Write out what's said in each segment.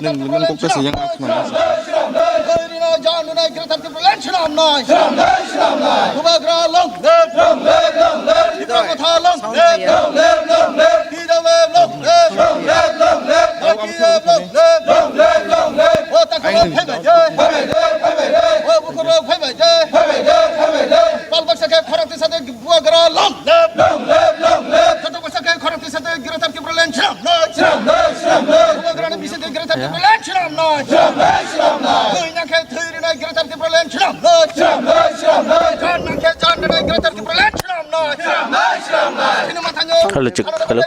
nâng cục cái gì yang aku mana? Halo cek, halo.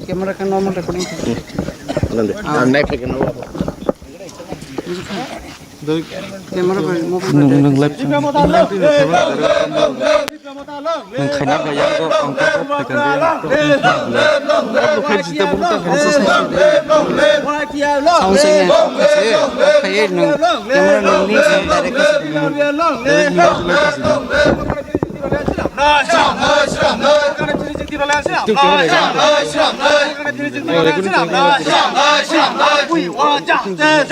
Kamera kan normal recording. Naik pakai nomor. Kamera nung live. Nung kena gaya kok angkat tekan dia. Kalau kita bukan sound sing kayak nung kamera nung ni We want justice.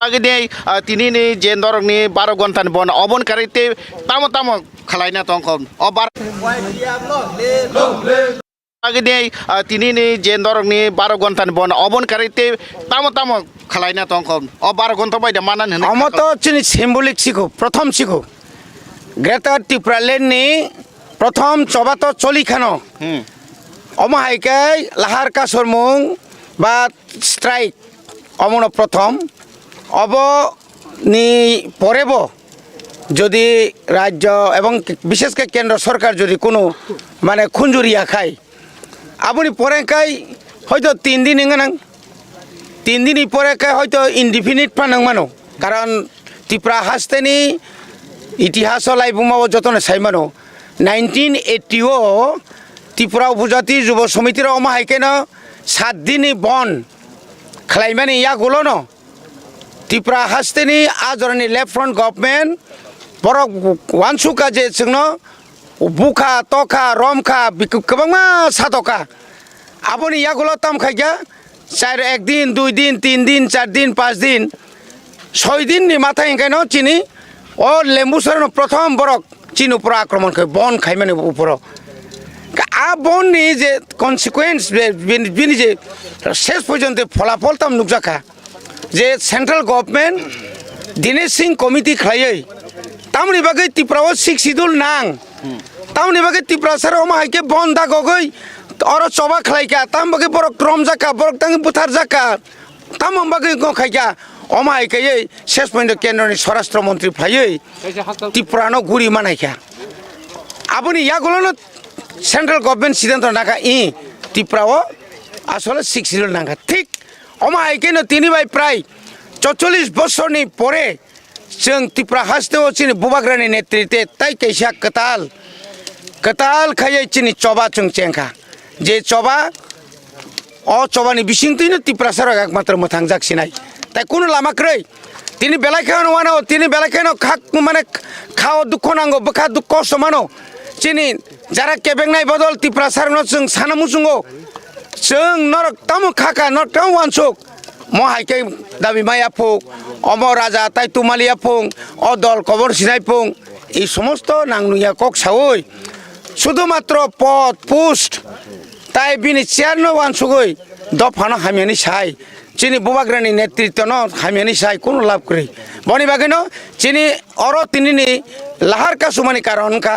Agni tini ni jendorong ni baru gontan bon obon karite tamu tamu khalainya tongkon obar आगे दे तिनी नि जे नरकनि 12 घन्टानि बन अबन कारिते तामो खालायना तंखम अ 12 घन्टा बायदा मानान होनो अमतो चिनि symbolic सिखो प्रथम सिखो ग्रेटर टिप्रालेन नि प्रथम चबातो चली खानो अमहायकाय लाहार कासरमुं बा स्ट्राइक अमनो प्रथम अब नि परेबो যদি রাজ্য এবং বিশেষ করে কেন্দ্র সরকার যদি কোনো মানে খুঞ্জুরিয়া খায় আপনি পরে খাই হয়তো 3 দিন এঙ্গানাং 3 দিনই পরে খাই হয়তো ইনডিফিনিট পানাং মানো কারণ ত্রিপুরা হাসতেনি ইতিহাস লাই বুমাবো যতন সাইমানো 1980 ত্রিপুরা উপজাতি যুব সমিতির অমাহাইকেন 7 দিনই বন খালাইমানি ইয়াগুলো ন ত্রিপুরা হাসতেনি আজরনি লেফট ফ্রন্ট গভর্নমেন্ট বড় ওয়ানসুকা যে जोंनो বুখা তখা রমখা गोबां सातका আপনি ইয়াগুলো তাম খাইয়া 1 দিন 2 দিন 3 দিন 4 দিন 5 দিন 6 দিন নি মাথা ইনকাইন চিনি ও লেম্বুসরন প্রথম বরক চিন উপর আক্রমণ করে বন খাইমানে উপর আ বন নি যে কনসিকুয়েন্স বিনি যে শেষ পর্যন্ত ফলাফল তাম নুকজাকা যে central government Dinesh Singh committee খাইয়ে তামনি বাগে ত্রিপুরা শিক্ষিদুল নাং তামনি বাগে ত্রিপুরা সার অমাহাইকে বন দা গগৈ অর চবা খাইকা তাম বাগে বরক রম জাকা বরক তাং বুথার জাকা তাম বাগে খাইকা অমাহাইকে শেষ পর্যন্ত কেন্দ্রনি স্বরাষ্ট্রমন্ত্রী ফাইয়ে ত্রিপুরানো গুড়ি মানাইকা আপনি ইয়াগুলো সেন্ট্রাল গভর্নমেন্ট সিদ্ধান্ত নাকা ত্রিপুরাও আসলে শিক্ষিদুল নাঙ্গা ঠিক অমাহাইকে তিনি বাই প্রায় 44 বছরনি পরে जों ত্রিপুরা হাসতেও চিনি বুবাগ্রানি নেতৃত্বে তাই কেসা কতাল খাইয়ে চিনি চবা जों চেঙ্কা যে চবা অ চবানি বিসিংতিনো ত্রিপুরা সারক একমাত্র মথাং জাকসিনাই তাই কোনো লামাক্রই তিনি বেলা খাওয়ানো মানো তিনি বেলা খাওয়ানো খাক মানে খাওয়া দুঃখ নাঙ্গো বখা দুঃখ সমানো চিনি যারা কেবেংনাই বদল ত্রিপুরা সারনো जों সানামুসুঙ্গো जों নরক তামু খাকা নরটাও ওয়ানসুক মহাইকে দাবি মাইয়া ফুক অমর রাজা তাই তুমালিয়া ফুং অদল কবর সিনাই ফুং এই সমস্ত নাংনুইয়া কক সাউই শুধুমাত্র পদ পোস্ট তাই বিনি চেয়ারনো ওয়ানসুগই দফানো হামিয়ানি সাই চিনি বুবাগ্রানি নেতৃত্ব ন হামিয়ানি সাই কোনো লাভ করি বনি বাগেন চিনি অর তিনি লাহার কাসুমানি কারণকা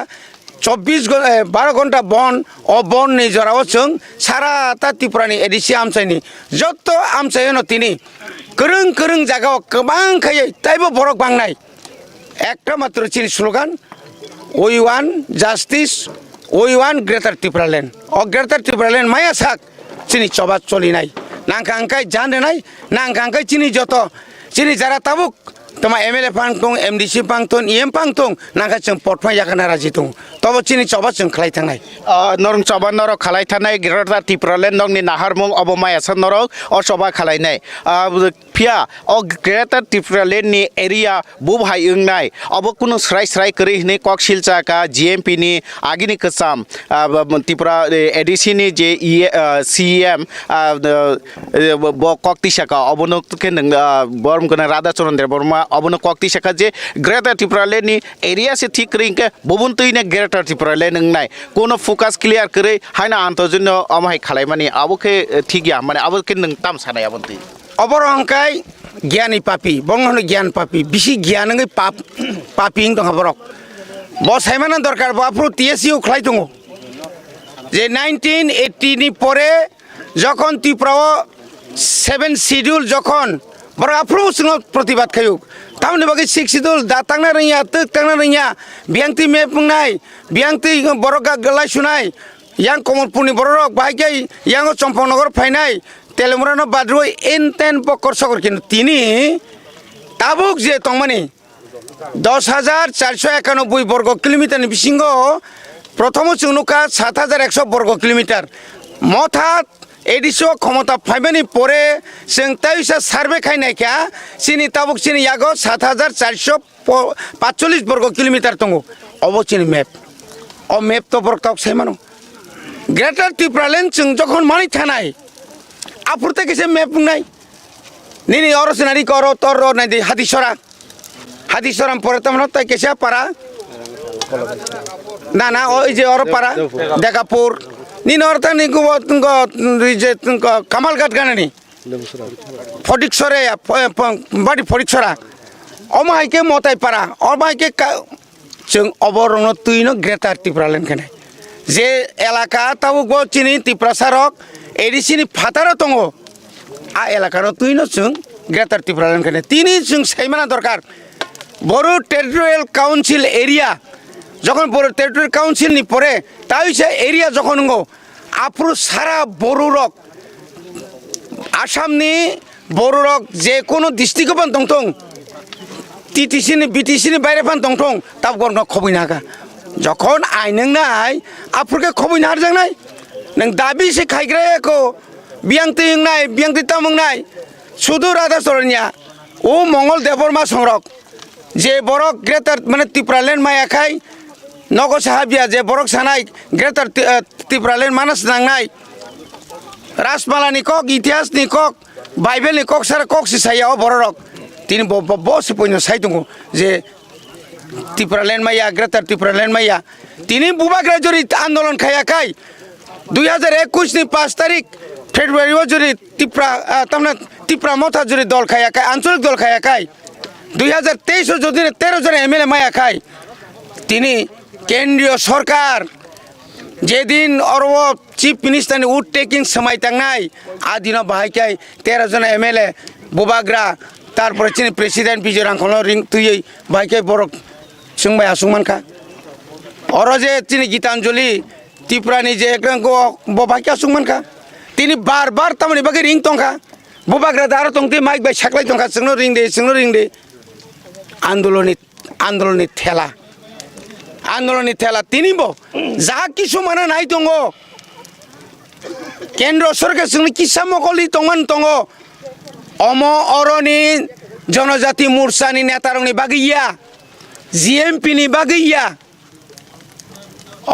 12 ঘন্টা বন ও বন নি জরাও जों সারা তা ত্রিপুরানি এডিসি আমচাইনি যত আমচাইনো তিনি করং করং জায়গাও গোबां খাইয়ে তাইবো বরক বাংনাই একটা মাত্র চিনি slogan we want justice we want greater Tripuraland ও গ্রেটার ত্রিপুরাল্যান্ড মায়া সাক চিনি চবা চলি নাই নাংকাংকাই জানে নাই নাংকাংকাই চিনি যত চিনি যারা তাবুক তোমা এমএলএ পাংতং এমডিসি পাংতং ইএম পাংতং নাঙ্গা जों पटफाय याखाना राजि दं तब चिनि चबा जों खालाय थांनाय नरं चबा नरक खालाय थानाय ग्रेटार त्रिपुराल्যান্ড नंनि नाहारमुं अबमायासा नरक अ चबा खालायनाय फिया अ ग्रेटार त्रिपुराल्যান্ড नि एरिया बुभाय इंनाय अब कुनु स्राय करि हने ककसिलचा का जीएमपी नि आगिनि कसाम त्रिपुरा एडीसी नि जे सीएम कक्तिसाका अबनो के बरम कना राधा चरन्द्र बर्मा अबनो कक्तिसाका जे ग्रेटार त्रिपुराल्যান্ড नि एरिया से ठीक करिंके बबुनतुइने ग्रेटार त्रिपुराल्যান্ড नंनाय कोनो फोकस क्लियर करे हायना आंतजन अमाय खालायमानि आबोके ठीक या माने आबोके नों ताम सानाय आबोनतुइ अबर अंकाय ज्ञानी पापी बंगनो ज्ञान पापी बिसि ज्ञानङै पापी दं बरक बसायमाना दरकार बाफ्रु टीएसइउ खलाय दङ जे 1980 नि परे যখন ত্রিপুরা 7 শিডিউল যখন বড় আফ্রো সিনো প্রতিবাদ খায়ুক তামনি বাকি 6 শিডিউল দাতাংনা রইয়া তক তাংনা রইয়া বিয়াংতি মেপংনাই বিয়াংতি বড়গা গলাই সুনাই ইয়াং কমলপুরনি বড়রক বাইগাই ইয়াং চম্পকনগর ফাইনাই তেলেমুরানো বাদ্রু এনতেন পকর সকর কিন্তু তিনি তাবুক যে তংমানি 10,491 বর্গ কিলোমিটার বিসিঙ্গ প্রথম চুনুকা 7,100 বর্গ কিলোমিটার মথাত एडिसो क्षमता फाइमानि परे जों ताइसा सार्वे खायनाय क्या सिनि ताबुक सिनि यागो 7,445 वर्ग किलोमीटर दङ अब सिनि मैप अ मैप तो बरक ताक साइमानो ग्रेटार त्रिपुराल्যান্ড जों जखन मानि थानाय आपुरते केसे मैप बुंनाय निनि अरसनारि कर तर नायदि हादिसराम परे तमनो ताइ केसे पारा ना ना ओइ जे अरपारा देगापुर ni norta ni go je kamal gat ganani fodik sore ya badi fodik sora oma haike motai para oma haike जों अबरन तुइनो ग्रेटार टिप्रालेन कने जे एलाका ताबो गो चिनि टिप्रा सारक एडिसिनि फातार दंगो आ एलाकार तुइनो जों ग्रेटार टिप्रालेन कने तिनि जों साइमाना दरकार बरो टेरिटरियल काउन्सिल एरिया যখন বড় টেরিটরি কাউন্সিল নি পরে তাই সে এরিয়া যখন গো আপ্রু সারা বড় রক আসাম নি বড় রক যে কোনো ডিস্ট্রিক্ট পান দংতং টিটিসি নি বিটিসি নি বাইরে পান দংতং তাব গন খবই নাকা যখন আইনং নাই আপ্রুকে খবই নার জাং নাই নং দাবি সে খাইগ্রাকো বিয়াংতি নাই বিয়াংতি তামং নাই শুধু রাধা সরনিয়া ও মঙ্গল দেববর্মা সংরক যে বড় গ্রেটার মানে ত্রিপুরালেন মায়া খাই নগর সাহাবিয়া যে বরক সানাই গ্রেটার ত্রিপুরালেন মানস নাংনাই রাসমালানি কক ইতিহাসনি কক বাইবেলনি কক সারা কক সিসাইয়াও বড়রক তিনি বস পয়ন সাই দङ যে ত্রিপুরালেন মাইয়া গ্রেটার ত্রিপুরালেন মাইয়া তিনি বুবাগ্রা জরি আন্দোলন খায়াখাই 2021 নি 5 তারিখ ফেব্রুয়ারি জরি ত্রিপুরা তামনা ত্রিপুরা মথা জরি দল খায়াখাই আঞ্চলিক দল খায়াখাই 2023 যদি 13 জন এমএলএ মায়া খাই তিনি কেন্দ্রীয় সরকার যেদিন অরব চিফ মিনিস্টার উড টেকিং সময় তাংনাই আদিন বাহাইকাই 13 জন এমএলএ বুবাগ্রা তারপরে চিনি প্রেসিডেন্ট বিজয় রাংখল রিং তুই বাহাইকাই বড় সুংবাই আসুমানখা অর যে চিনি গীতাঞ্জলি ত্রিপুরানি যে একরং বাহাইকা আসুমানখা তিনি বারবার তামনি বাকি রিং তংখা বুবাগ্রা দার তংতি মাইক বাই সাকলাই তংখা जोंनो রিং দে আন্দোলনের ঠেলা তিনিব যা কিছু মানে নাই দङ কেন্দ্র সরকার जोंनि কিসা মকলি তংমান দङ অম অরনি জনজাতি মোর্চানি নেতারংনি বাগিয়া জিএমপি নি বাগিয়া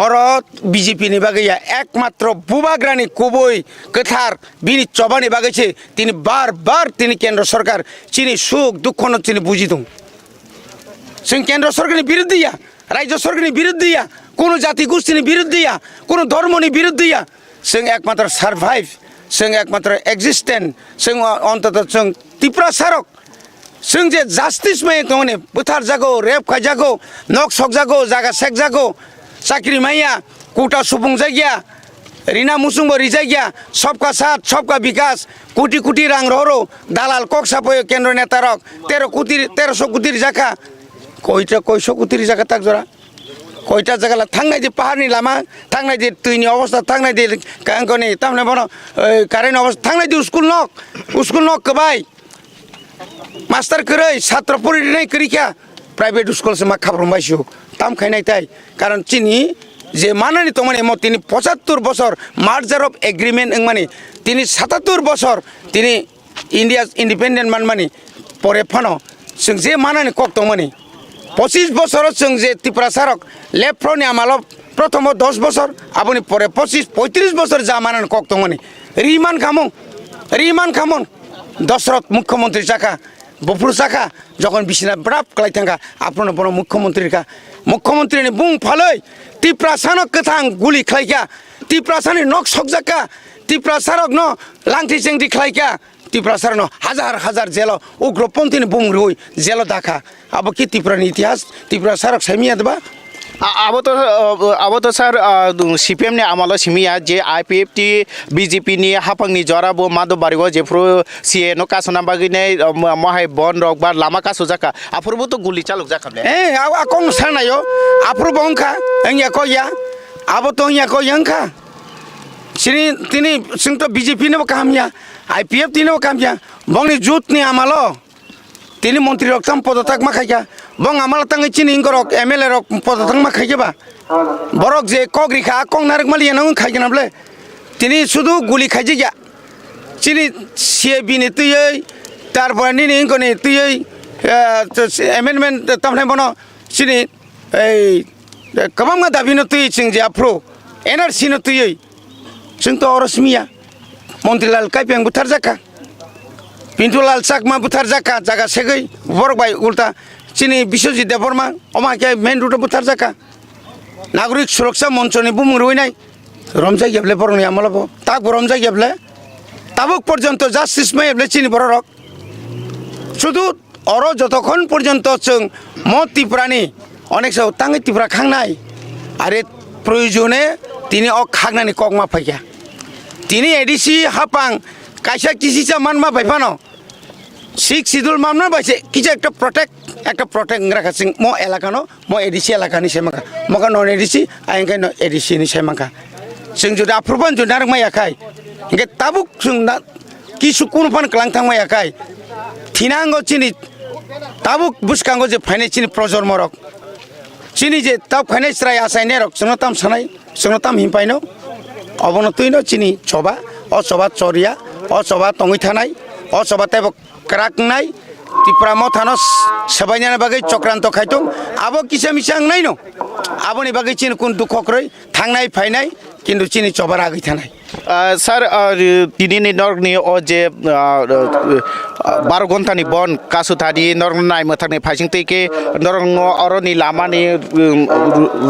অরত বিজেপি নি বাগিয়া একমাত্র বুবাগ্রানি কুবই কথার বিনি চবানি বাগিছে তিনি বারবার তিনি কেন্দ্র সরকার চিনি সুখ দুঃখ ন চিনি বুঝি দङ जों केंद्र सरकारनि बिरुद्धिया राज्य सरकारनि बिरुद्धिया कोनो जाति गोष्ठीनि बिरुद्धिया कोनो धर्मनि बिरुद्धिया जों एकमात्र सार्भाइव जों एकमात्र एक्जिस्टेंट जों अंतत जों त्रिपुरा सारक जों जे जास्टिस माय दङने बुथार जागो रेप खायजागो नक सक जागो जागा सेक जागो साख्रि माया कोटा सुबुं जायगा रीना मुसुंग रिजाइया सबका साथ सबका विकास कोटी कोटी रां रहो दालाल कक सापयो केंद्र नेता रक 1300 कोटी जाखा কয়টা 100 জায়গা তাক জরা কয়টা জায়গা থাংনাই যে পাহাড়নি লামা থাংনাই যে তুইনি অবস্থা থাংনাই যে কাঙ্কনি তামনে বড় কারেন্ট অবস্থা থাংনাই যে স্কুল নক কবাই মাস্টার কरै ছাত্র পরিণয় করিকা প্রাইভেট স্কুল সে মা খাবরম বাইছো তাম খাইনাই তাই কারণ চিনি যে মানানি তো মানে তিনি 75 বছর মার্জার অফ এগ্রিমেন্ট মানে তিনি 77 বছর তিনি ইন্ডিয়া ইন্ডিপেন্ডেন্ট মানে পরে ফানো जों जे मानानि কক তো মানে 25 বছর जों যে ত্রিপুরা সারক লেফ্টনি আমাল প্রথম 10 বছর আপনি পরে 25-35 বছর যা মানানি কক তো মানে রিমান খামন দশরথ মুখ্যমন্ত্রী চাকা বপুর চাকা যখন বিছনা ব্রাপ ক্লাই থাকা আপনার বড় মুখ্যমন্ত্রী বুং ফালই ত্রিপুরা সানক কথাং গুলি খাইকা ত্রিপুরা সানি নক সকজাকা ত্রিপুরা সারক ন লাংথি চেংদি খাইকা ত্রিপুরা সারনো হাজার জেল উগ্রপন্থী বুং রই জেল দেখা আবো কি ত্রিপুরানি ইতিহাস ত্রিপুরা সারক সামিয়া দেবা अब तो सर सीपीएम ने आमालो सिमिया जे आईपीएफटी बीजेपी नि हाफांनि जराबो मादो बारिगो जेफ्रो सीए नो कासना बागिने महाय बन रक बा लामा कासो जाका आफुरबो तो गुली चालुक जाखाबले आकं सानायो आफुर बंखा एंया कोया आबो तो एंया कोयंखा सिनि तिनि सिंतो बीजेपी ने कामया आईपीएफ तिने कामया बंगनि जुतनि आमालो তিনি মন্ত্রী রকম পদত্যাগ মা খাইয়া বং আমাল তাঙ্গি চিনি ইংরক এমএলএ রক পদত্যাগ মা খাইবা বরক যে কগ্রিখা কং নারক মালিয়া নং খাইগেন বলে তিনি শুধু গুলি খাইজি গিয়া চিনি সিএবি নি তুই তারপরে নিনি ইংকনি তুই এমেন্ডমেন্ট তামনে বনো চিনি এই কবাম দাবি ন তুই চিং যে আফ্রো এনআরসি ন তুই চিং তো অরসমিয়া মন্ত্রীলাল কাইপেং বুথার জাকা पिंटुलाल चाकमा बुथार जाका जागा सेगै बरबाय उल्टा चिनी विश्वजित देबबर्मा अमा के मेन रूट बुथार जाका नागरिक सुरक्षा मंचनि बुमुरुइनाय রমজাই গেবলে বরং আমলাব তাক রমজাই গেবলে তাবুক পর্যন্ত জাস্টিস মাই এবলে চিনি বড় রক শুধু অর যতক্ষণ পর্যন্ত जों মত ত্রিপুরানি অনেক সব তাঙ্গে ত্রিপুরা খাংনাই আরে প্রয়োজনে তিনি খাগনানি ককমা ফাইয়া তিনি এডিসি হাপাং কাইসা কিসিসা মানমা বাইফানো শিখ সিদুল মামনা বাইছে কিছু একটা প্রটেক্ট রাখা সিং মো এলাকানো মো এডিসি এলাকানি সেমাকা মকা নন এডিসি আইনকাই এডিসি ni সেমাকা जों যদি আপ্রুবান যদি নারক মায়াখাই ইনকে তাবুক जों কিছু কোন ফান ক্লাং থাং মায়াখাই থিনাঙ্গো চিনি তাবুক বুসকাঙ্গো যে ফাইনে চিনি প্রজন্মরক চিনি যে তাব ফাইনে স্রাই আসাইনে রক সনতাম সানাই সনতাম হিমপাইনো অবনতইনো চিনি চবা অচবা চরিয়া অচবা তঙ্গই থানাই অচবা তাইব ক্রাকনাই ত্রিপুরা মথানো সবাইনার বাগै চক্রান্ত খাইতো আবো কিসা মিসাং নাই নো আবনি বাগै চিনি কোন দুঃখক্রই থাংনাই ফাইনাই কিন্তু চিনি চবার আগै থানাই স্যার দিনैनि नरकनि अ जे 12 घन्टानि बन कासुथानि नरक नायमो थांनि फाइसिंतैके नरक अरनि लामानि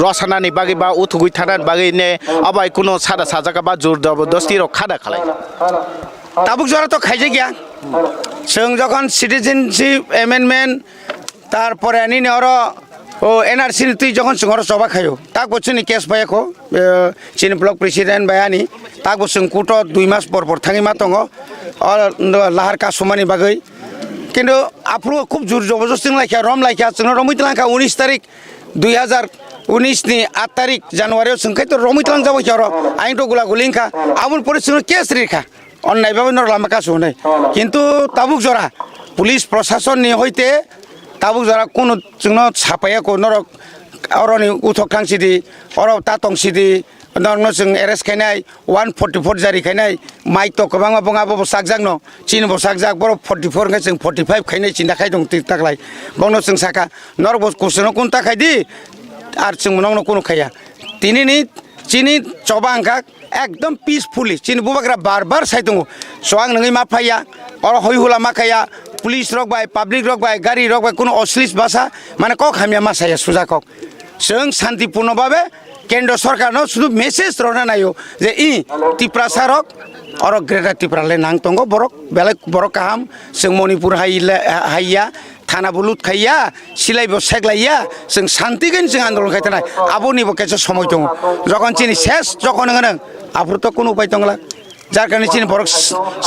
रसानानि बागै बा उथुगै थानानि बागै ने अबाय कुनो सादा साजाका बा जोर जबरदस्ति र खादा खालाय তাবুক জরা তো খাইছে গিয়া जों যখন সিটিজেনশিপ অ্যামেন্ডমেন্ট তারপরে আনি অর ও এনআরসি তুই যখন সিংহর সভা খাইও তাক বছরনি কেস পাইয়াখো চিনি ব্লক প্রেসিডেন্ট বায়ানি তাক বছর কুট 2 মাস পর থাঙি মা দङ লাহার কাসমানি বাগै কিন্তু আপ্রু খুব জোর জবরদস্তি লাইখা রম লাইখা जों রমিতলাঙ্কা 19 তারিখ 2019 नि 8 तारिख জানুয়ারি संखाय तो रमितलां जाबाय खियार आइन तो गुला गुलिंखा आबुन परिस्थिति केस रिखा अन्नाय बाबा नर लामा कासु नै किन्तु ताबुक जरा पुलिस प्रशासन नि होइते ताबुक जरा कोनो जोंनो छापाया को नर अरनि उथक थांसिदि अर तातंसिदि नरनो जों एरेस्ट खायनाय 144 जारि खायनाय माइक तो गोबां बङा बो सागजागनो चिन बो सागजाग बर 44 खाय जों 45 खायनाय चिन्ता खाय दं तिकलाय बंनो जों साका नर बो कुसनो कोन ताखायदि আর जों মনनो কোনো খাইয়া তিনিনি চিনি চবা আঙ্কা একদম পিসফুলি চিনি বুবাগ্রা বারবার সাইদङ সোয়াং নङै मा फाइया और হইহুলা मा खाया पुलिस रक बाय पाब्लिक रक बाय गाड़ी रक बाय কোনো অশ্লীল ভাষা মানে কক হামিয়া मा साया सुजा কক जों शान्तिपूर्णভাবে केन्द्र सरकारनो শুধু মেসেজ রনা নাইও যে ই ত্রিপুরা সারক और ग्रेटर ত্রিপুরালে নাং তঙ্গ বরক বেলে বরক কাহাম जों मणिपुर हाइया थाना बुलुत खाइया सिलाइबो सेगलाइया जों शान्तिगैन जों आन्दोलन खायथानाय आबनिबो केसे समय दङ যখন চিনি শেষ যখন नों आफुर तो কোনো উপায় दंला যার কারণে চিনি বরক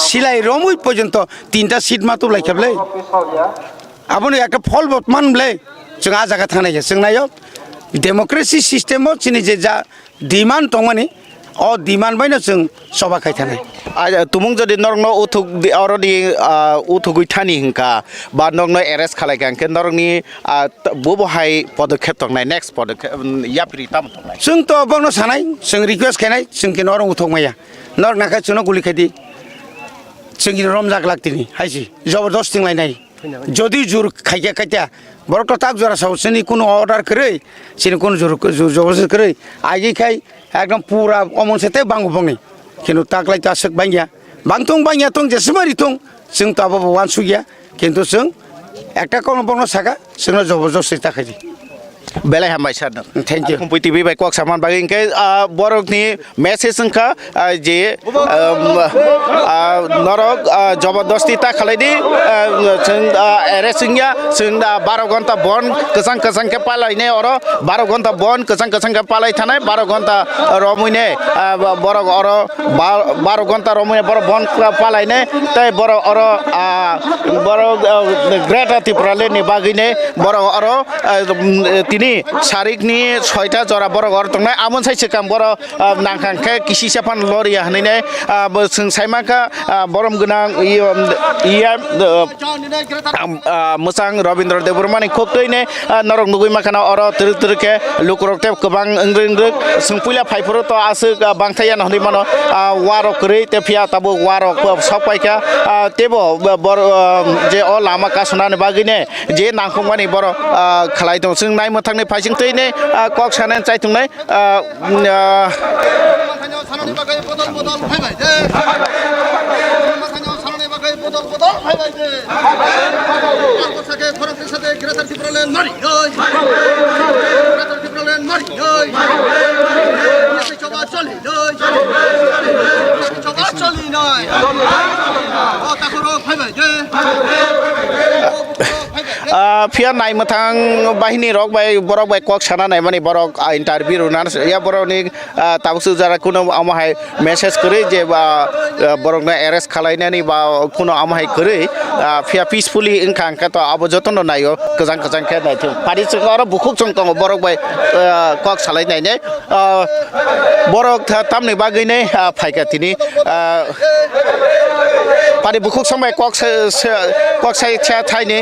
সিলাই রমুই পর্যন্ত 3টা সিট মাত্র লাইখাবলে আবনি একটা ফল বর্তমানলে जों आ जागा थानाय जों नायो डेमोक्रेसि सिस्टेमाव चिनि जे जा डिमान्ड दंमानि अ डिमान्ड बायनो जों सभा खायथानाय तुमुं जदि नरकनो उथुक अरनि उथुगै थानि हिंका बा नरकनो एरेस्ट खालायगा अंके नरकनि बबहाय पदक्षेप दंनाय नेक्स्ट पदक्षेप याप्रि ताम दंनाय जों तो बंनो सानाय जों रिक्वेस्ट खायनाय जों के नरक उथुक माया नरक नाखा जोंनो गुलि खायदि जों कि रम जाग लागतिनि हायसि जबरदस्ति लायनाय যদি জোর খাইয়া খাইয়া বড় তো তাক জরা সাউসনি কোনো অর্ডার করে সিনি কোন জোর জবরদস্তি করে আগে খাই একদম পুরা অমন সাথে বাঙ্গু বাঙ্গি কিন্তু তাকলাই তাসক বাঙ্গিয়া বাংতং বাঙ্গিয়া তং যেসমারি তং जों তাবো ওয়ান সুগিয়া কিন্তু जों একটা কোন বড় সাকা जों জবরদস্তি তাকাই बेलाय हामबाय सार थैंक यू कम्पि टिभि बाय कक सामान बागै इनके बरकनि मेसेज संखा जे नरक जबरदस्ति ता खालायदि जों एरेस्टिंया जों 12 घन्टा बन गोजां गोजां के पालायने और 12 घन्टा बन गोजां गोजां के पालाय थानाय 12 घन्टा रमुइने बरक और 12 घन्टा रमुइने बर बन पालायने तै बर और ग्रेटर ত্রিপুরালে नि बागैने बर और তিনি সারিকনি 6টা জরা বড় ঘর দंनाय আমন साइसे काम बर नांखांखे किसि साफान लरिया हनैने जों साइमाका बरम गोनां इया मोजां रविन्द्र देबरमानि खोबदैने नरक नुगै माखाना अर तिरक तिरके लुकरकते गोबां इंग्रिंग्रिक जों पुइला फाइफोर तो आसो बांथाया नहनै मानो वारक रै तेफिया ताबो वारक सपायका तेबो बर जे अ लामा कासनानि बागैने जे नांखंमानि बर खालाय दं जों नाय मोथांनि फाइसिं तैने कक सानाय चाइथुंनाय Mari, फिया नाय मथां बाहिनी रक बाय बरक बाय कक साना नाय माने बरक इंटरव्यू रुनान या बरकनि ताबसु जारा कुनो आमाहाय मेसेज करे जे बा बरकना अरेस्ट खालायनानि बा कुनो आमाहाय करे फिया पीसफुली इंखा अंका तो आबो जतन नायो गोजान गोजान के नायथो पारि आरो बुखुक जों दङ बरक बाय कक सालायनायने बरक तामनि बागैने फायगातिनि पारि बुखुक समय कक साय थायनि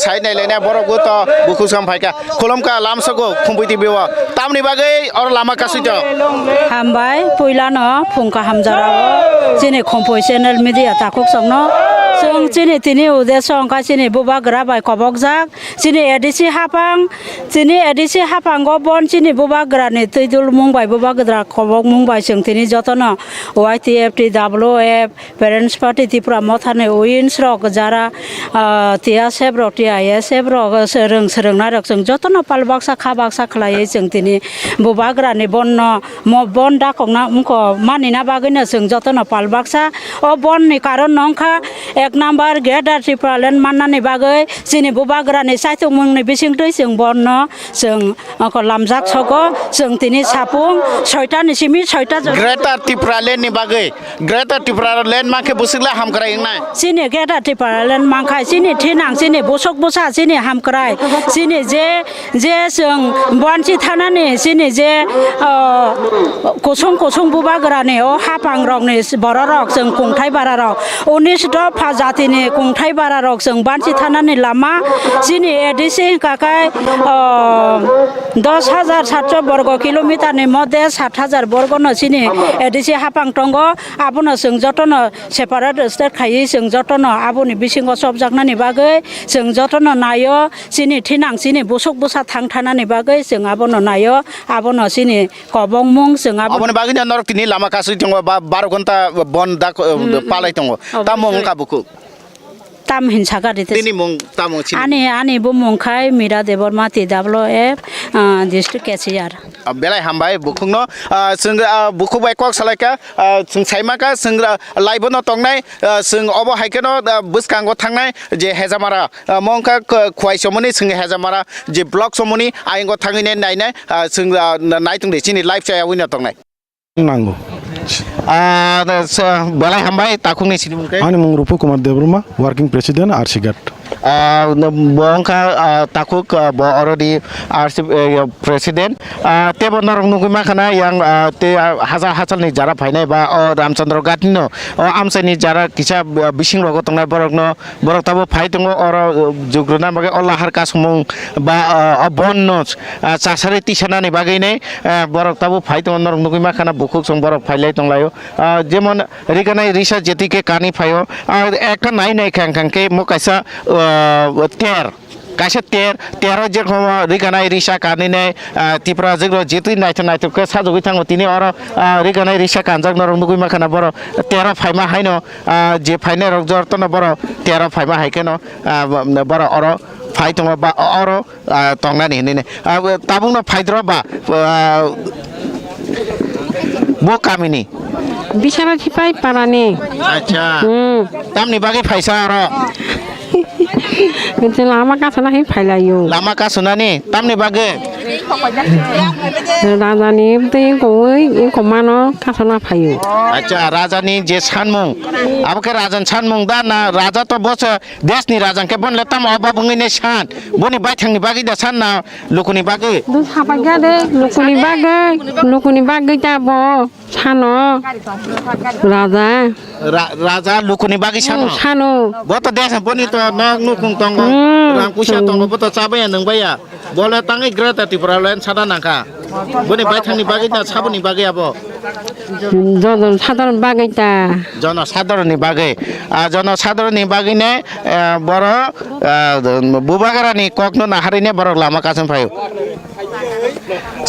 साय नायलायना बरकबो तो बुखुक सम फायगा खुलुमका लामसगो खुंबैति बेवा तामनि बागै और लामा कासुइद हामबाय पहिलानो फुंका हामजाराव जेने खम्पय चेनेल मिडिया ताकुक संनो जों जेने तिनि उदेश अंका जेने बुबा ग्राबाय कबक जाक जेने एडिसि हापां गो बन जेने बुबा ग्रानि तैदुल मुंबाय बुबा ग्रा कबक मुंबाय जों तिनि जतन YTF TWF parents party Tripura मथाने उइन्स रक जारा TSF रक TISF रक सोरोंना रक जों जतन पालबाक्सा खाबाक्सा खलायै जों तिनि बुबा ग्रानि बन दाखंना मुखो मानिना बागैनो जों जतन पालबाक्सा अ बननि कारण नंखा एक नम्बर गेदार त्रिपुरालेण्ड माननानै बागै जोंनि बुबाग्रानि साइथौ मुंनि बिसिंदै जों बन जों लामजाक सगो जों तिनि सापुं 6टा निसिमि 6टा ग्रेटर त्रिपुरालेण्डनि बागै ग्रेटर त्रिपुरालेण्ड माखे बुसिगला हामक्राय ना जोंनि गेदार त्रिपुरालेण्ड मांखाय जोंनि थिनां जोंनि बसक बसा जोंनि हामक्राय जोंनि जे जों बनसि थानानै जोंनि जे कसं बुबाग्रानि अ हापां रकनि बर रक जों खुंथाय बारा रक 19 जातिनि खुंथाय बारा रक जों बानसि थानानै लामा जोंनि एडिसि काकाय 10,700 वर्ग किलोमिटारनि मध्य 7,000 वर्ग नसिनि एडिसि हापां टंग आबुनो जों जतन सेपारेट स्टेट खायै जों जतन आबुनि बिसिंग सबजाकनानि बागै जों जतन नायो जोंनि थिनां जोंनि बसक बसा थांथानानि बागै जों आबुनो नायो आबुनो जोंनि कबं मुं जों आबुनो बागै नरक तिनि लामा कासुइ दङ बा 12 घन्टा बन दा पालाय दङ ता मुं काबुकु ताम हिंसा गारि तिनि मुं ता मुं आनि बुमुंखाय मीरा देबरमा TWF डिस्ट्रिक्ट केसियार बेलाय हामबाय बुखुंनो जों बुखुबाय कक सालायका जों साइमाका जों लाइबनो तंनाय जों अब हाइकेनो बुसकांगो थांनाय जे हेजामारा मंका खुवाइ समनि जों हेजामारा जे ब्लक समनि आइंगो थांगिने नायनाय जों नायतुंदे चिनि लाइफ चाया विनो तंनाय नांगौ बेलाय हामबाय ताकुंनि सिनि मुंखै आंनि मुं रुपु कुमार देबरमा वर्किं प्रेसिडेंट आरसी गाट बंका ताकुक अलरेडी आरसी प्रेसिडेंट तेबो नरक नुगै माखाना yang te हाजारनि जारा फायनाय बा रामचंद्र गाटनिनो आमसाइनि जारा किसा बिसिं रग तंनाय बरकनो बरक ताबो फाय दङ अर जुग्रना बागै अल्लाहार कासमं बा बन्नो चासारि तिसानानि बागैने बरक ताबो फाय दङ नरक नुगै माखाना बुखुक सं बरक फायलाय तंलायो जेमन रिगानाय रिसा जेतिके कानि फायो एकटा नाय खांखांके मकाइसा तेर कासे तेर जेरखम रिगानाय रिसा कानिने त्रिपुरा जग्र जेतु नायथ के साजुगै थाङो तिनि अर रिगानाय रिसा कानजाक नरक नुगै माखाना बर 13 फायमा हायनो जे फायनाय रक जरतन बर 13 फायमा हायकेनो बर अर फाय दङ बा अर तंनानि हिने ताबुंनो फायद्र बा बो कामिनि बिसारा थिपाय पारानि अच्छा तामनि बागै फायसा अर बिदिनो लामा कासना हि फायलायो लामा कासनानि तामनि बागै राजानि दै गयै कमानो कासना फायो अच्छा राजानि जे सानमुं आबके राजन सानमुं दा ना राजा तो बस देशनि राजांके बनले ताम अबा बुंगिने सान बनि बायथांनि बागै दा सान ना लुकुनि बागै दु साबा गादे लुकुनि बागै दा ब सानो राजा लुकुनि बागै सानो बत देश बनि तो न नुकुं तंग रां पुसा तंग बत चाबाया नंबाया बोले तांगै ग्रेट त्रिपुरालेण्ड सादा नाका बनि बायथांनि बागै दा साबनि बागै आबो जनसाधारण बागै दा जनसाधारणनि बागै ने बर बुबागारानि ककनो नाहारिने बर लामा कासन फायो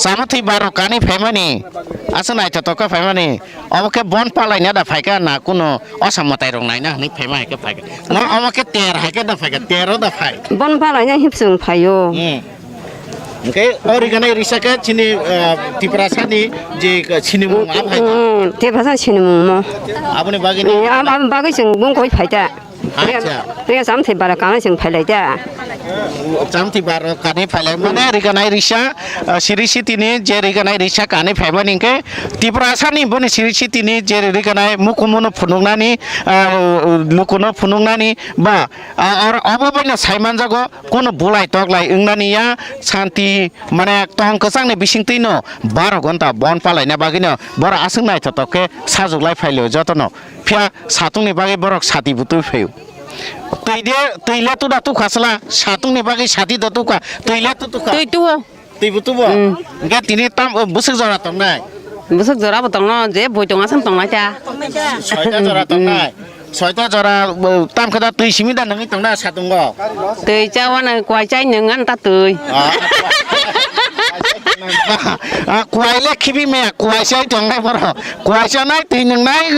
सामथि बारो कानि फेमानि आसन आइथ तका फेमानि अबके बन पालायना दा फायका ना कुनो असमताय रं नायना हनि फेमा हायके फायका न अमके तेर हायके दा फायका तेरो दा फाय बन पालायना हिपसुं फायो ओके ओरिगानाय रिसाके चिनि त्रिपुरासानि जे चिनि मुं आ फाय त्रिपुरासा चिनि मुं आबनि बागैनि आम बागै जों बुंगै फायदा আচ্ছা Ria sam thì bà là cái sừng phải lấy ra. জামতি বার কানে ফাইলে মানে রিগানাই রিসা সিরিসি তিনি যে রিগানাই রিসা কানে ফাইমান ইনকে ত্রিপুরা আসামনি বনি সিরিসি তিনি যে রিগানাই মুকুমনো ফুনুংনানি লুকুনো ফুনুংনানি বা আর অববাইনা সাইমান জাগো কোন বুলাই তগলাই ইংনানিয়া শান্তি মানে তং কসাংনে বিসিংতিনো 12 ঘন্টা বন পালাইনা বাগিনো বড় আসংনাই ততকে সাজুগলাই ফাইলো যতন ফিয়া সাতুংনি বাগে বড় সাতি বুতু ফাইও tùy tu đã tu khá sala satu nih bagi sati tu ka tùy tu ka Tôi tua. tùy betul bu enggak ini tam busuk zora tong nai Besok jora potong nó dễ bồi trong asam tong aja. soita zora tong nai soita zora tam kata tùy simi dan nengi tong nai satu ngo Tươi cháu này quay trái những ăn ta tươi. kuai le kibi me kuai sai tong nai boro kuai sai nai tùy neng nai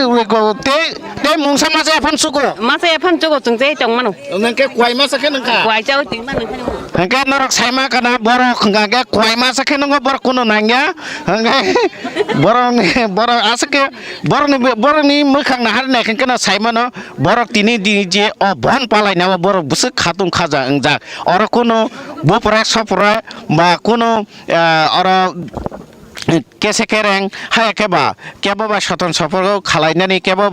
te mung sama saya pun suku Mà sẽ phân cho cô từng dễ trong mà nó. neng ke kuai masa ke neng ka Quay cháu tính mà nó. Hingga norok sama kana borok hingga kuai masa ke nunggu borok kuno nanya hingga borok asake borok ni mukang nahar nek kana sama no borok tini di je o bon palai nawa borok busuk khatung khaja engjak oro kuno bopra sopra ma kuno oro কেসে কেরেং হায় কেবা সতন সফরও খালাইনানি কেবা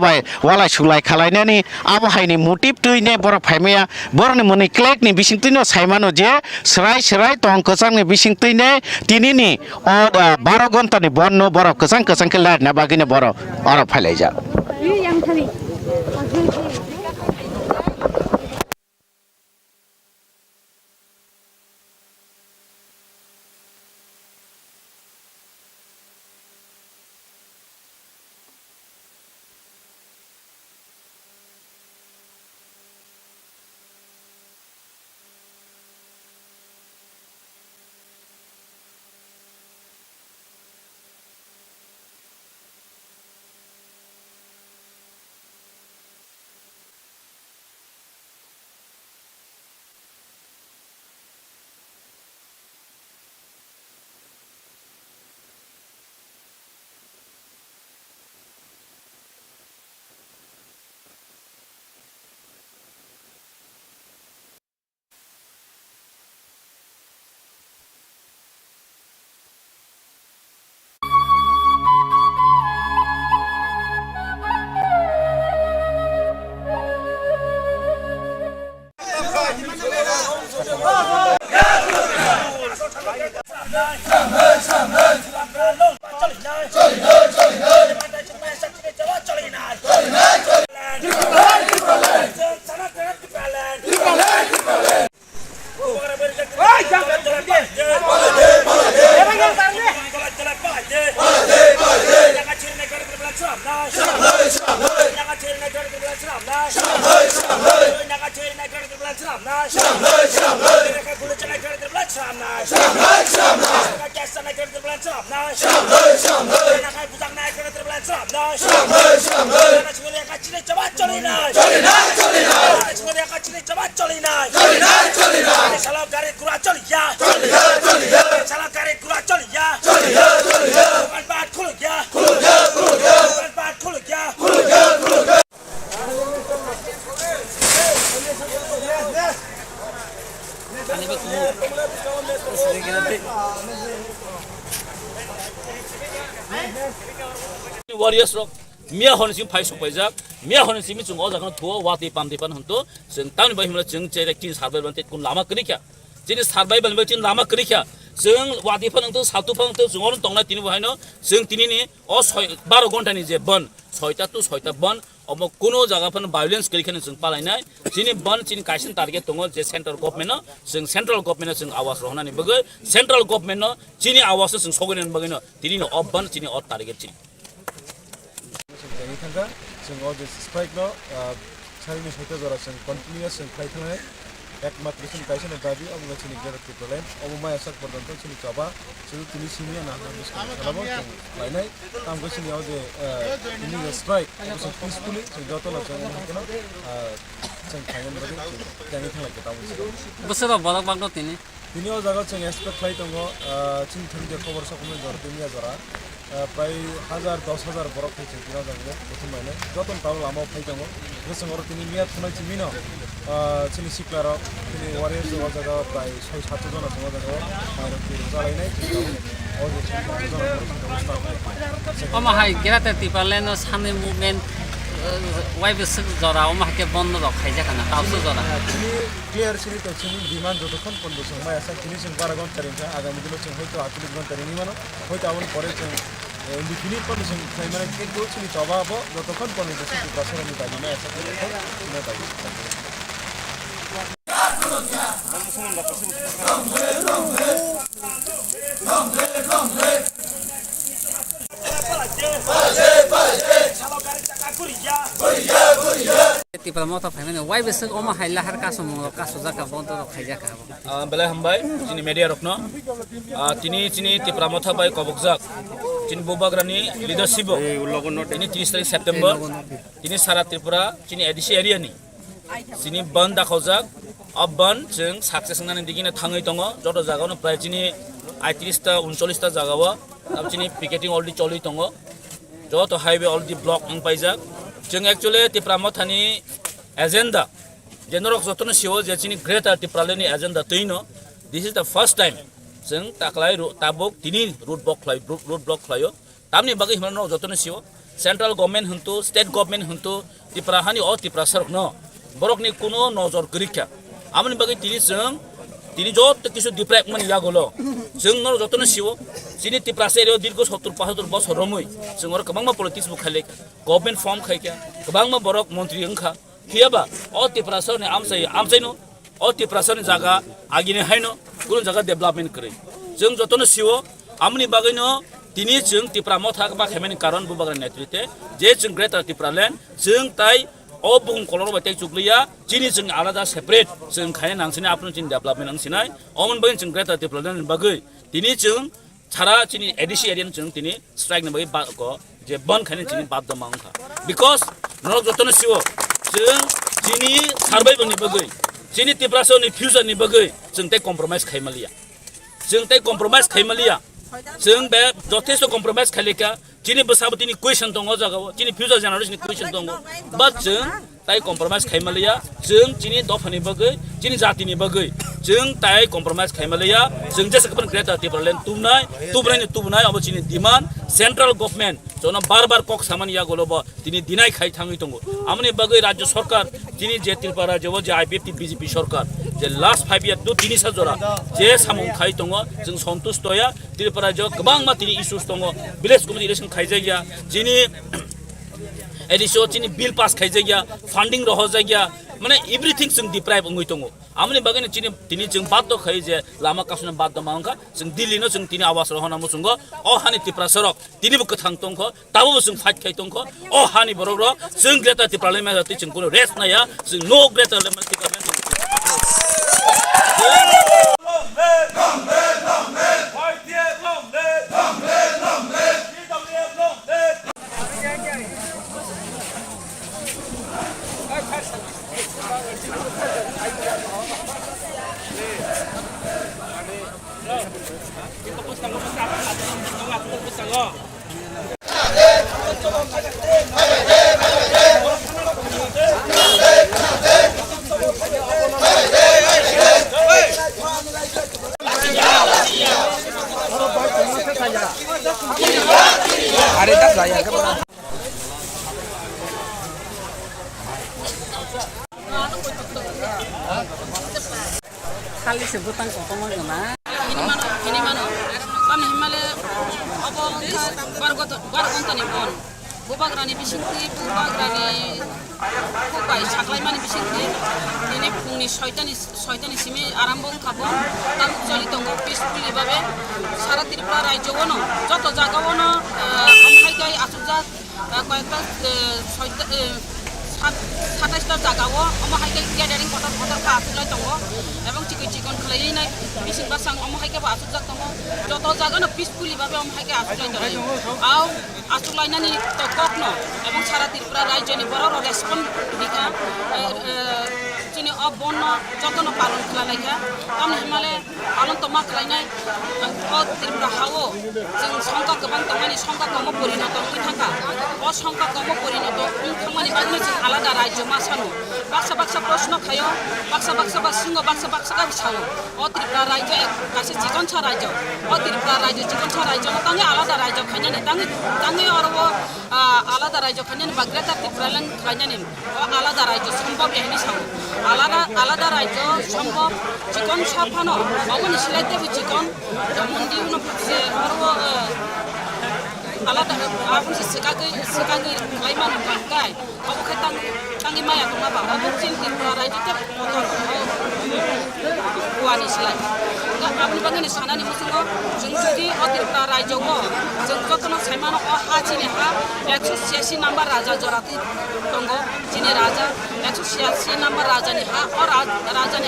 ওয়ালাই সুলাই খালাইনানি আবহাইনি motive তুইনে বড় ফাইমায়া বড়নি মনি ক্লেকনি বিসিং তুইনো সাইমানো যে সরাই তং কসাংনি বিসিং তুইনে তিনিনি 12 ঘন্টানি বন্ন বড় কসাং কে লাট না বাগিনে বড় অর ফাইলাই যা warriors rock mia hon sim phai sok paijak mia hon sim chung o jakan thuo wati pamti pan honto jeng tauni bai himla jeng che tin sarbai ban te kun lama krikya jini sarbai ban tin lama krikya jeng wati pan to satu pan to jung on tongna tini bahaino jeng tini ni o 12 ঘন্টা ni je ban 6টা to 6টা ban omo kuno jaga pan violence krikhane jeng palainai jini ban jini kaisin target tongo je central government no jeng central government jeng awas rohna ni bagai central government no jini awas jeng sogen bagai no tini no of ban jini o target jini जों a strike न सारिनि सैता जरा जों continuous जों fight थानाय एकमात्र जों Kaisen दाबि अबुगा जोंनि गेरेक्ट प्रब्लेम अबुमा एसाक पर्यन्त जोंनि जाबा जों तिनि सिमिया ना खालामो लायनाय आं गोसोनियाव जे जोंनि स्ट्राइक जों पिसफुली जों जतन जों हाकेन जों फाइनाल बादि जोंनि थांलाय केटाव बोसोराव बालाक बागनो तिनि जागा जों एक्सपेक्ट फाइट दङ जों थंदे खबर सकनो जरा तिनिया जरा প্রায় 1000 বরফ হয়েছে কিনা জানলে প্রথম মাইনে যতন তাও লামাও ফাই দङ गोसोम आरो तिनी मिया थुनाय चिमिनो चिनि सिक्लार तिनी वारियर्स ओ जागा प्राय 6-7 जना दङ जागा माइरो तिरो जालायनाय Omahai gerata tipaleno sami movement वाइबस जरा ओमा के बन्द रखाइजा kana ताउसो जरा चिनि क्लियर चिनि त चिनि डिमान्ड जतखन पन्द संमा आसा चिनि जों 12 घन्टा रिंखा आगामी दिनाव जों हयतो 8 घन्टा रिनि मानो हयतो आवन परे जों इन्डिफिनिट पन्द जों प्राइमारि केकौ चिनि जबाबो जतखन पन्द जों पासरानि दाबिना आसा चिनि दाबि tipa moto famine waibes oma haila har kaso mo kaso jaka bond rखाइजा ka बेलाय हामबाय जोंनि मेडिया रखनो तिनी तिप्रा मथा बाय कबकजाक तिनी बोबाग्रानि लिडारशिप तिनी 30 तारिख सेप्टेम्बर तिनी सारा त्रिपुरा तिनी एडिसि एरियानि तिनी बन दाखौजाक अब बन जों सक्सेस होननानै दिगिना थाङै दङ जत जागावनो प्राय तिनी 38 ता 39 ता जागाव अब तिनी पिकेटिं अलरेडी चलि दङ जत हाइवे अलरेडी ब्लक पाइजाक जों एक्चुअली तिप्रा मथानि एजेंडा जेनरक जतन सिओ जे चिनि ग्रेटर तिप्रालेनि एजेंडा तैनो this is the first time जों ताक्लाय ताबक तिनि रूट ब्लक खलायो तामनि बागै हिमनो जतन सिओ सेंट्रल गवर्नमेंट हंतो स्टेट गवर्नमेंट हंतो तिप्राहानि अ तिप्रा सरक न बरकनि कोनो नजर गरिखा आमनि बागै तिनि जत किसु डिप्रेक मन यागोलो जों न जतन सिओ चिनि तिप्रा सेरियो दीर्घ 70-75 बছर रमै जों और गोबांमा पॉलिटिक्स बु खाले गवर्नमेंट फॉर्म खायका गोबांमा बरक मंत्री अंखा खियाबा अ तिप्रासरनि आमसाइनो अ तिप्रासरनि जागा आगिने हाइनो गुबुन जागा डेभलपमेंट करे जों जतन सिओ आमनि बागैनो तिनि जों तिप्रा मथा बा खेमेनि कारण बुबाग्रा नेतृत्वे जे जों ग्रेटर तिप्रालेण्ड जों ताइ अ बुहुम कलर बायते जुगलिया जिनि जों आलादा सेपारेट जों खायने नांसिने आपन जिन डेभलपमेंट नांसिनाय अमन बागै जों ग्रेटर तिप्रालेण्ड बागै तिनि जों सारा चिनि एडिसि एरियान जों तिनि स्ट्राइक न बागै बाको जे बन खायने चिनि बाद दमांखा बिकॉज नरक जतन सिओ जों चिनि सार्भाइवलनि बागै चिनि तिप्रासरनि फ्यूचरनि बागै जों ते कम्प्रोमाइज खायमालिया जों बे जथेस्ट कम्प्रोमाइज खालिका चिनि बसाबतिनि क्वेश्चन दङ जागाव चिनि फ्यूचर जेनेरेशननि क्वेश्चन दङ बाट जों ताइ कम्प्रोमाइज खायमालिया जों चिनि दफानि बागै चिनि जातिनि बागै जों ताइ कम्प्रोमाइज खायमालिया जों जेसेबां ग्रेटर तिप्रालेण्ड तुबनाय अब चिनि डिमान्ड सेंट्रल गवर्नमेंट जों बार कक सामान या गलब तिनि दिनाय खाय थाङै दङ आमनि बागै राज्य सरकार चिनि जे त्रिपुरा राज्यआव जे आईपीएफटी बीजेपी सरकार जे लास्ट 5 इयर तो 3 जरा जे सामं खाय दङ जों सन्तुष्टया त्रिपुरा राज्यआव गोबां मा तिनि इश्यूज दङ विलेज कमिटि इलेक्शन खायजाया जिनि एडिसो चिनि बिल पास खायजाया फंडिंग रह जाया माने एवरीथिंग जों डिप्राइव अंगै दङ आमनि बागैनो चिनि तिनि जों बाध्य खाय जे लामा कासुना बाध्य मांखा जों दिल्लीनो जों तिनि आवास रहना मुसुंग अ हानि तिप्रा सरक तिनिबो कथां दंख ताबो जों फाइट खाय दंख अ हानि बरग जों ग्रेटर तिप्रालेण्ड मेजाति जों कोनो रेस्ट नाया जों नो ग्रेटर तिप्रालेण्ड खाली से बुतां कोतमो ना ini mana kami himale apa bargontani bon bubagrani bisinti bubai saklaimani bisinti ini fungni শয়তানি simi arambong khabo tam chali tongo peacefully babe sara tripura rajyono joto jagaono amhaikai asujak কয়েকটা 27টা জায়গাও আমহাইকে gathering কটার খাসুলাই দङ এবং চিকন খালাইনাय बिसिन बासां আমहाइके आसुजाक दङ जत जागानो पिसफुली भाबे আমहाइके आसुलाय दङ आव आसुलायनानि तकनो এবং सारा त्रिपुरा राज्यनि बरो रेस्पन्ड दिका चिनि अबन जतन पालन खालायका आम हिमालय पालन जतमा खालायनाय त्रिपुरा हावो जों संका गोबां दंमानि संका कम परिणत थाखा अ संका कम परिणत थांमानि बादिनो जों आलादा रायजो मा सानो बाक्सा प्रश्न खायो बाक्सा बा सिंह बाक्सा का बिसावो अ त्रिपुरा रायजो गासे जिकनसा रायजो अ त्रिपुरा रायजो जिकनसा रायजो तांगे आलादा रायजो खायनानि तांगे अरबो आलादा रायजो खायनानि बा ग्रेटार त्रिपुरालेण्ड खायनानि अ आलादा रायजो सम्भव एहनि सावो आलादा रायजो सम्भव जिकन साफानो अगनि सिलाइते बि जिकन जमुंदी उनो से अरबो आलादा आपन से सिकागै लाइमान बांगाय अब खैतां तांगे माया दंबा अब चिन त्रिपुरा रायजो ते गुवानि सिलाइ आपनि बागनि सानानि मुसुंगो जों जुदि अ त्रिपुरा रायजोआव जों जतन साइमानो अ हाजिनि हा 186 नम्बर राजा जराति दंगो जिनि राजा 186 नम्बर राजानि हा अ राजानि